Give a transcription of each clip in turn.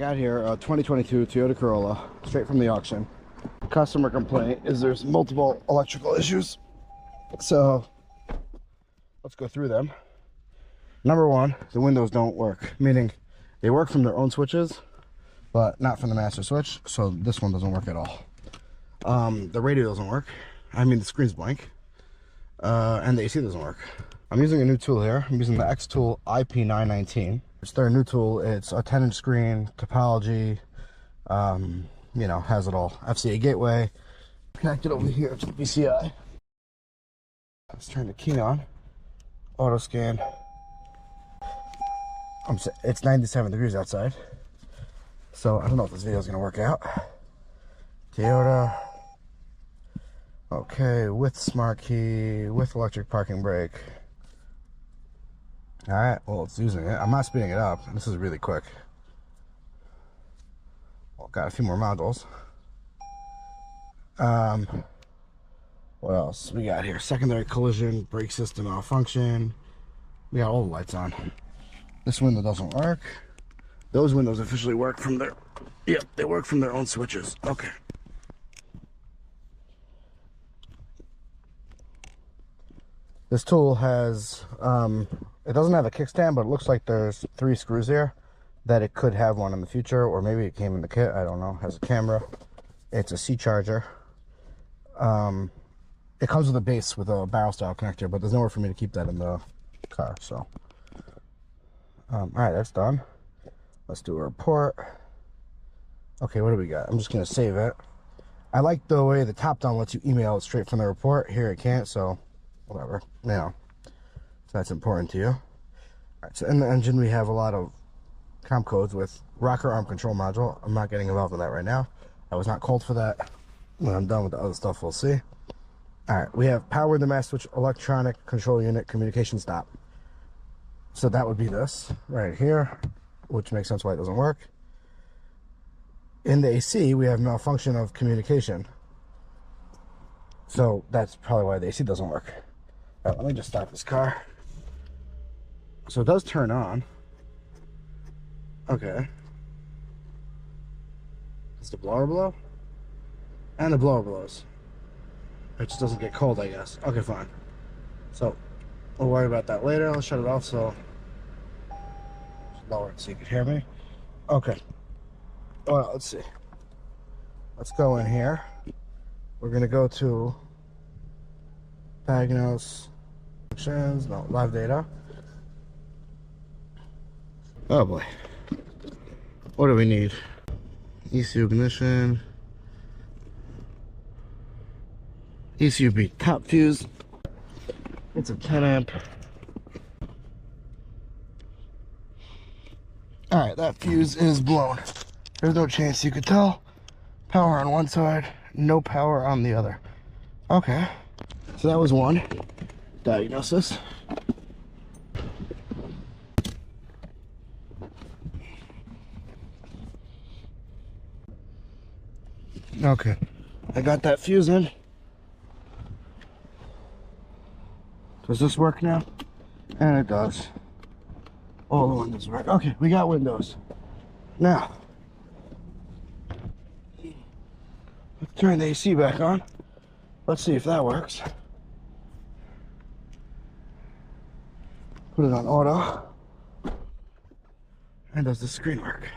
got here a 2022 Toyota Corolla, straight from the auction. Customer complaint is there's multiple electrical issues. So let's go through them. Number one, the windows don't work, meaning they work from their own switches, but not from the master switch. So this one doesn't work at all. The radio doesn't work. I mean, the screen's blank. And the AC doesn't work. I'm using a new tool here. I'm using the XTOOL IP919. It's their new tool. It's a 10-inch screen, Topology, you know, has it all. FCA gateway. Connected over here to the PCI. Let's turn the key on. Auto scan. It's 97 degrees outside. So I don't know if this video is going to work out. Toyota. Okay, with smart key, with electric parking brake. Alright, well, it's using it. I'm not speeding it up. This is really quick. Well, got a few more modules. What else we got here? Secondary collision, brake system malfunction. We got all the lights on. This window doesn't work. Those windows officially work from their... Yep, they work from their own switches. Okay. This tool has, it doesn't have a kickstand, but it looks like there's 3 screws here that it could have one in the future, or maybe it came in the kit, I don't know. It has a camera. It's a C charger. It comes with a base with a barrel style connector, but there's nowhere for me to keep that in the car, so. All right, that's done. Let's do a report. Okay, what do we got? I'm just gonna save it. I like the way the top down lets you email it straight from the report. Here it can't, so whatever. Now, so that's important to you. All right, so in the engine we have a lot of comp codes with rocker arm control module. I'm not getting involved in that right now. I was not called for that. When I'm done with the other stuff, we'll see. All right, we have power the master switch electronic control unit communication stop. So that would be this right here, which makes sense why it doesn't work. In the AC, we have malfunction of communication. So that's probably why the AC doesn't work. All right, let me just start this car. So it does turn on. Okay. Does the blower blow? And the blower blows. It just doesn't get cold, I guess. Okay, fine. So we'll worry about that later. I'll shut it off so just lower it so you can hear me. Okay. Well, let's see. Let's go in here. We're gonna go to diagnose functions, no, live data. Oh boy. What do we need? ECU ignition. ECU B top fuse. It's a 10 amp. Alright, that fuse is blown. There's no chance you could tell. Power on one side, no power on the other. Okay, so that was one diagnosis. Okay, I got that fuse in. Does this work now? And it does. All the windows work. Okay, we got windows. Now, let's turn the AC back on. Let's see if that works. Put it on auto. And does the screen work?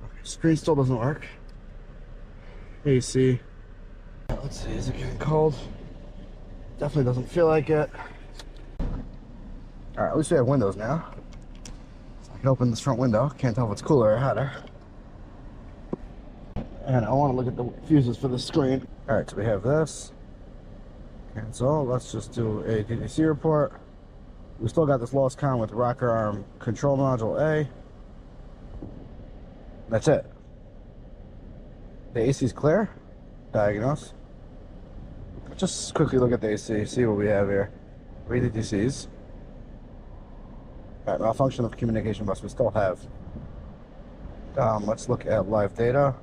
Okay, screen still doesn't work. AC. Let's see, is it getting cold? Definitely doesn't feel like it. Alright, at least we have windows now. So I can open this front window. Can't tell if it's cooler or hotter. And I want to look at the fuses for the screen. Alright, so we have this. Cancel. Let's just do a DDC report. We still got this lost count with rocker arm control module A. That's it. The AC is clear. Diagnose. Just quickly look at the AC, see what we have here. Read the DCs. Alright, malfunction of communication bus we still have. Let's look at live data.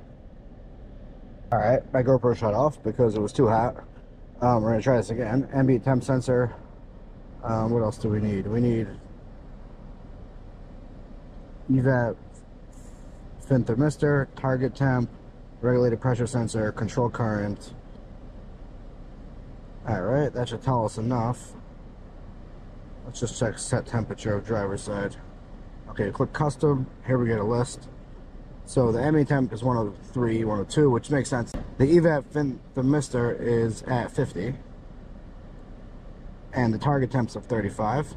Alright, my GoPro shut off because it was too hot. We're going to try this again. Ambient temp sensor. What else do we need? We need EVAP fin thermistor, target temp, regulated pressure sensor, control current. Alright, that should tell us enough. Let's just check set temperature of driver's side. Okay, click custom. Here we get a list. So the ME temp is 103, 102, which makes sense. The EVAP fin thermistor is at 50. And the target temp's of 35.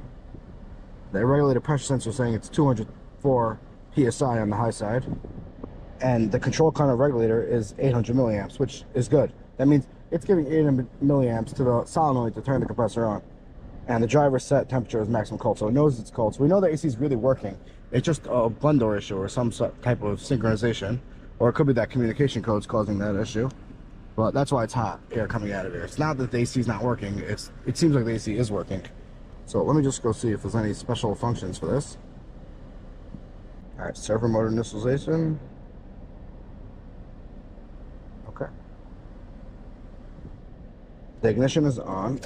The regulated pressure sensor is saying it's 204 PSI on the high side. And the control current regulator is 800 milliamps, which is good. That means it's giving 800 milliamps to the solenoid to turn the compressor on. And the driver set temperature is maximum cold, so it knows it's cold. So we know the AC is really working. It's just a blend door issue or some type of synchronization, or it could be that communication code's causing that issue. But that's why it's hot air coming out of here. It's not that the AC is not working. It seems like the AC is working. So let me just go see if there's any special functions for this. All right, servo motor initialization. Okay. The ignition is on.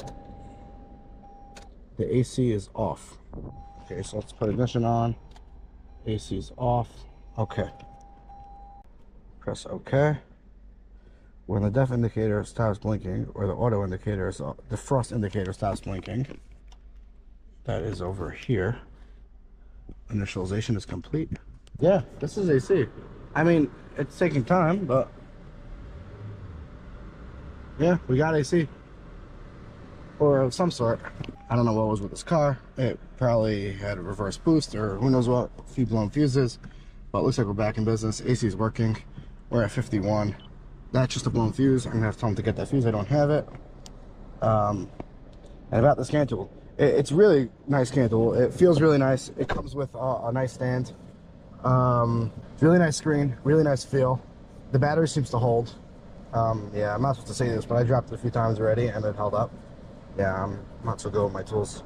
The AC is off. Okay, so let's put ignition on. AC is off. Okay. Press OK. When the def indicator stops blinking, or the auto indicator, the frost indicator stops blinking, that is over here. Initialization is complete. Yeah, this is AC. I mean, it's taking time, but yeah, we got AC. Or of some sort. I don't know what was with this car. It probably had a reverse boost or who knows what, a few blown fuses. But it looks like we're back in business. AC is working. We're at 51. That's just a blown fuse. I'm gonna have to tell them to get that fuse. I don't have it. And about the scan tool, it's really nice scan tool. It feels really nice. It comes with a nice stand. Really nice screen. Really nice feel. The battery seems to hold. Yeah, I'm not supposed to say this, but I dropped it a few times already and it held up. Yeah, I'm not so good with my tools.